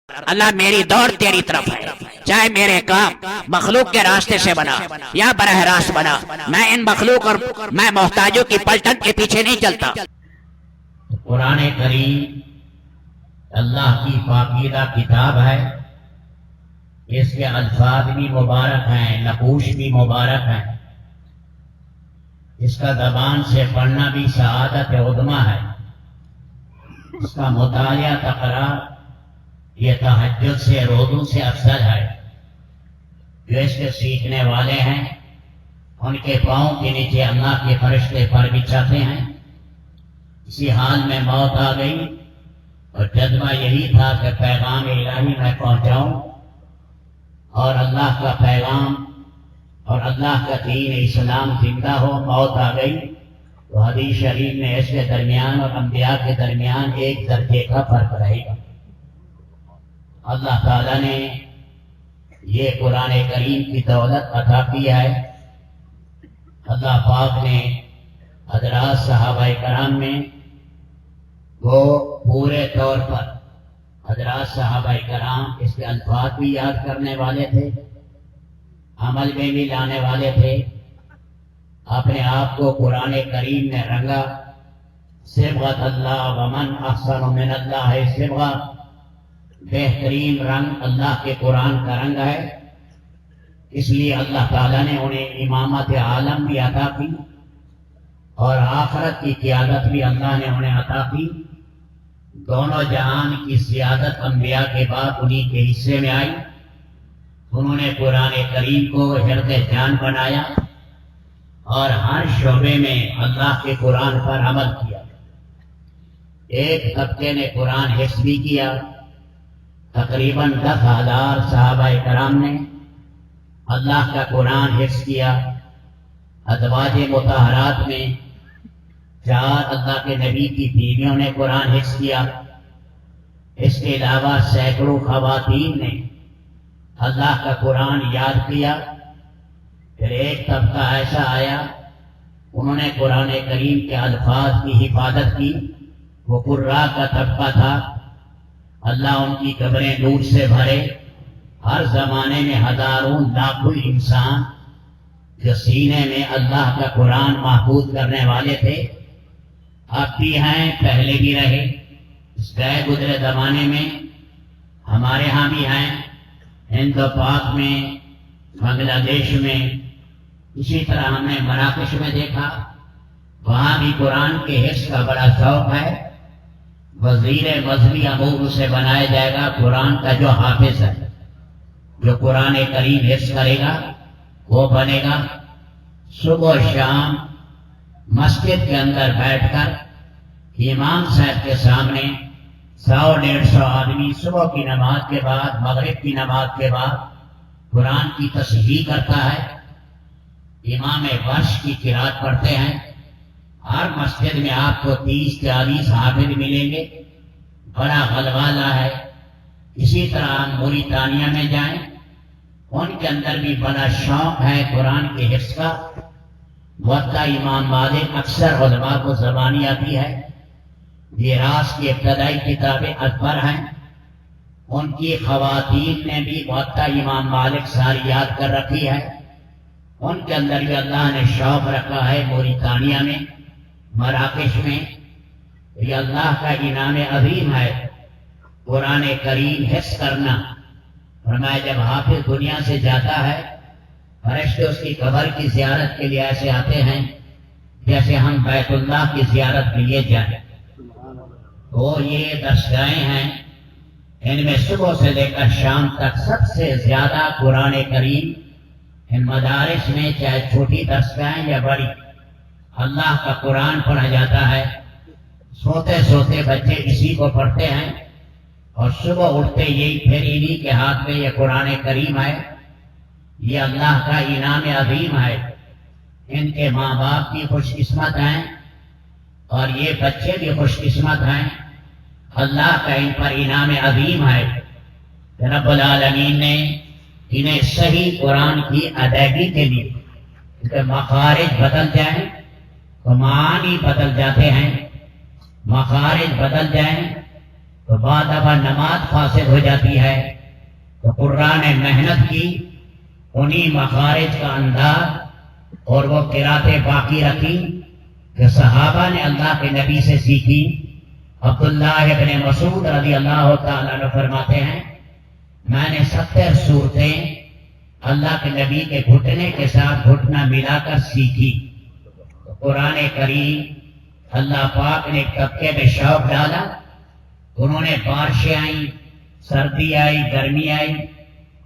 اللہ میری دوڑ تیری طرف ہے، چاہے میرے کام مخلوق کے راستے سے بنا یا براہ راست بنا، میں ان مخلوق اور میں محتاجوں کی پلٹن کے پیچھے نہیں چلتا۔ قرآن کریم اللہ کی پاکیزہ کتاب ہے، اس کے الفاظ بھی مبارک ہیں، نقوش بھی مبارک ہیں، اس کا زبان سے پڑھنا بھی سعادت عظمی ہے، اس کا مطالعہ تکرار یہ تہجد سے روزوں سے افضل ہے۔ جو اس کے سیکھنے والے ہیں ان کے پاؤں کے نیچے اللہ کے فرشتے پر بچھاتے ہیں۔ اسی حال میں موت آ گئی اور جذبہ یہی تھا کہ پیغام الہی میں پہنچاؤں اور اللہ کا پیغام اور اللہ کا دین اسلام زندہ ہو۔ موت آ گئی تو حدیث شریف میں اس کے درمیان اور انبیاء کے درمیان ایک درجے کا فرق رہے گا۔ اللہ تعالیٰ نے یہ قرآن کریم کی دولت عطا کی ہے۔ اللہ پاک نے حضرات صحابہ کرام میں وہ پورے طور پر حضرات صحابہ کرام اس کے الفاظ بھی یاد کرنے والے تھے، عمل میں بھی لانے والے تھے، اپنے آپ کو قرآن کریم نے رنگا۔ صبغۃ اللہ ومن احسن من اللہ صبغہ، بہترین رنگ اللہ کے قرآن کا رنگ ہے، اس لیے اللہ تعالیٰ نے انہیں امامت عالم بھی عطا کی اور آخرت کی قیادت بھی اللہ نے انہیں عطا کی۔ دونوں جہان کی سیادت انبیاء کے بعد انہی کے حصے میں آئی۔ انہوں نے قرآن کریم کو حرز جان بنایا اور ہر شعبے میں اللہ کے قرآن پر عمل کیا۔ ایک طبقے نے قرآن حفظ بھی کیا، تقریباً 10,000 صحابہ کرام نے اللہ کا قرآن حفظ کیا۔ ازواج مطہرات میں 4 اللہ کے نبی کی بیویوں نے قرآن حفظ کیا۔ اس کے علاوہ سینکڑوں خواتین نے اللہ کا قرآن یاد کیا۔ پھر ایک طبقہ ایسا آیا، انہوں نے قرآن کریم کے الفاظ کی حفاظت کی، وہ قراء کا طبقہ تھا۔ اللہ ان کی قبریں نور سے بھرے۔ ہر زمانے میں ہزاروں لاکھوں انسان جو سینے میں اللہ کا قرآن محفوظ کرنے والے تھے، اب بھی ہیں، پہلے بھی رہے۔ اس گئے گزرے زمانے میں ہمارے ہاں بھی ہیں، ہند و پاک میں، بنگلہ دیش میں، اسی طرح ہم نے مراکش میں دیکھا، وہاں بھی قرآن کے حفظ کا بڑا شوق ہے۔ وزیر مذہبی امور اسے بنایا جائے گا قرآن کا جو حافظ ہے، جو قرآن کریم حفظ کرے گا وہ بنے گا۔ صبح و شام مسجد کے اندر بیٹھ کر امام صاحب کے سامنے 100-150 آدمی صبح کی نماز کے بعد، مغرب کی نماز کے بعد قرآن کی تصحیح کرتا ہے۔ امام ورش کی قرات پڑھتے ہیں۔ ہر مسجد میں آپ کو 30-40 حافظ ملیں گے، بڑا غلغلہ ہے۔ اسی طرح ہم موریتانیہ میں جائیں، ان کے اندر بھی بڑا شوق ہے قرآن کے حفظ کا۔ موطا امام مالک اکثر علماء کو زبانی آتی ہے، میراث کی ابتدائی کتابیں اکبر ہیں، ان کی خواتین نے بھی موطا امام مالک ساری یاد کر رکھی ہے۔ ان کے اندر بھی اللہ نے شوق رکھا ہے۔ موریتانیہ میں، مراکش میں، یہ اللہ کا انعام عظیم ہے قرآن کریم حفظ کرنا۔ فرمایا جب حافظ دنیا سے جاتا ہے، فرشتے اس کی قبر کی زیارت کے لیے ایسے آتے ہیں جیسے ہم بیت اللہ کی زیارت کے لیے جائیں۔ تو یہ درسگاہیں ہیں، ان میں صبح سے لے کر شام تک سب سے زیادہ قرآن کریم ان مدارس میں، چاہے چھوٹی درسگاہیں یا بڑی، اللہ کا قرآن پڑھا جاتا ہے۔ سوتے سوتے بچے اسی کو پڑھتے ہیں اور صبح اٹھتے یہی پھر انہی کے ہاتھ میں یہ قرآن کریم ہے۔ یہ اللہ کا انعام عظیم ہے۔ ان کے ماں باپ بھی خوش قسمت ہیں اور یہ بچے بھی خوش قسمت ہیں۔ اللہ کا ان پر انعام عظیم ہے۔ رب العالمین نے انہیں صحیح قرآن کی ادائیگی کے لیے ان کے مخارج بدل جائیں تو معانی بدل جاتے ہیں، مخارج بدل جائیں تو بعد دفعہ نماز فاسد ہو جاتی ہے. تو قرآن نے محنت کی, انہی مخارج کا انداز اور وہ قراتیں باقی رکھی کہ صحابہ نے اللہ کے نبی سے سیکھی. عبداللہ ابن مسعود رضی اللہ تعالیٰ عنہ فرماتے ہیں میں نے 70 صورتیں اللہ کے نبی کے گھٹنے کے ساتھ گھٹنا ملا کر سیکھی. قرآن کریم اللہ پاک نے ایک طبقے میں شوق ڈالا, انہوں نے بارشیں آئیں, سردی آئی, گرمی آئی,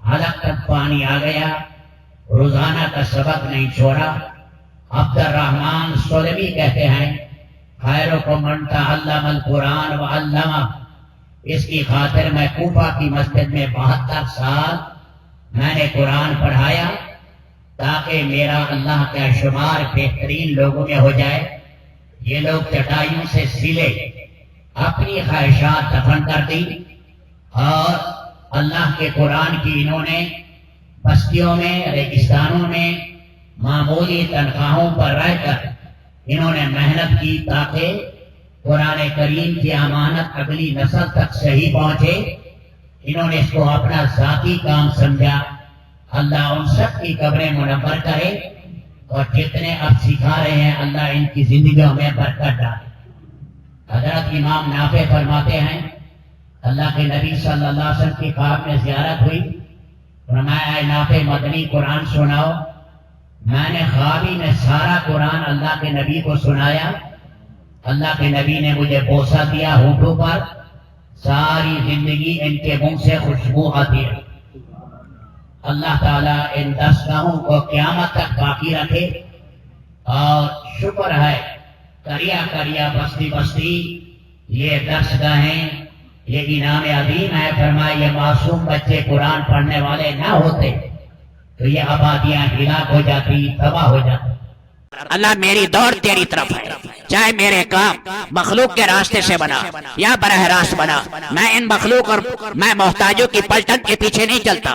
حلق تک پانی آ گیا, روزانہ کا سبق نہیں چھوڑا. عبد الرحمن سلمی کہتے ہیں خیرکم من تعلم القرآن وعلمہ, اس کی خاطر میں کوفہ کی مسجد میں 72 سال میں نے قرآن پڑھایا تاکہ میرا اللہ کا شمار بہترین لوگوں میں ہو جائے. یہ لوگ چٹائیوں سے سلے اپنی خواہشات دفن کر دی اور اللہ کے قرآن کی انہوں نے بستیوں میں, ریگستانوں میں معمولی تنخواہوں پر رہ کر انہوں نے محنت کی تاکہ قرآن کریم کی امانت اگلی نسل تک صحیح پہنچے. انہوں نے اس کو اپنا ذاتی کام سمجھا. اللہ ان سب کی قبریں منور کرے اور جتنے اب سکھا رہے ہیں اللہ ان کی زندگیوں میں برکت ڈالے. حضرت امام نافع فرماتے ہیں اللہ کے نبی صلی اللہ علیہ وسلم کی خواب میں زیارت ہوئی, فرمایا اے نافع مدنی قرآن سناؤ. میں نے خوابی میں سارا قرآن اللہ کے نبی کو سنایا. اللہ کے نبی نے مجھے بوسہ دیا ہونٹوں پر, ساری زندگی ان کے منہ سے خوشبو آتی ہے. اللہ تعالیٰ ان دستگاہوں کو قیامت تک باقی رکھے. اور شکر ہے کریا کریا بستی بستی یہ درسگاہیں یہ انعام عظیم ہے. فرمایا یہ معصوم بچے قرآن پڑھنے والے نہ ہوتے تو یہ آبادیاں ہلاک ہو جاتی, تباہ ہو جاتی. اللہ میری دوڑ تیری طرف ہے, چاہے میرے کام مخلوق کے راستے سے بنا یا براہ راست بنا, میں ان مخلوق اور میں محتاجوں کی پلٹن کے پیچھے نہیں چلتا.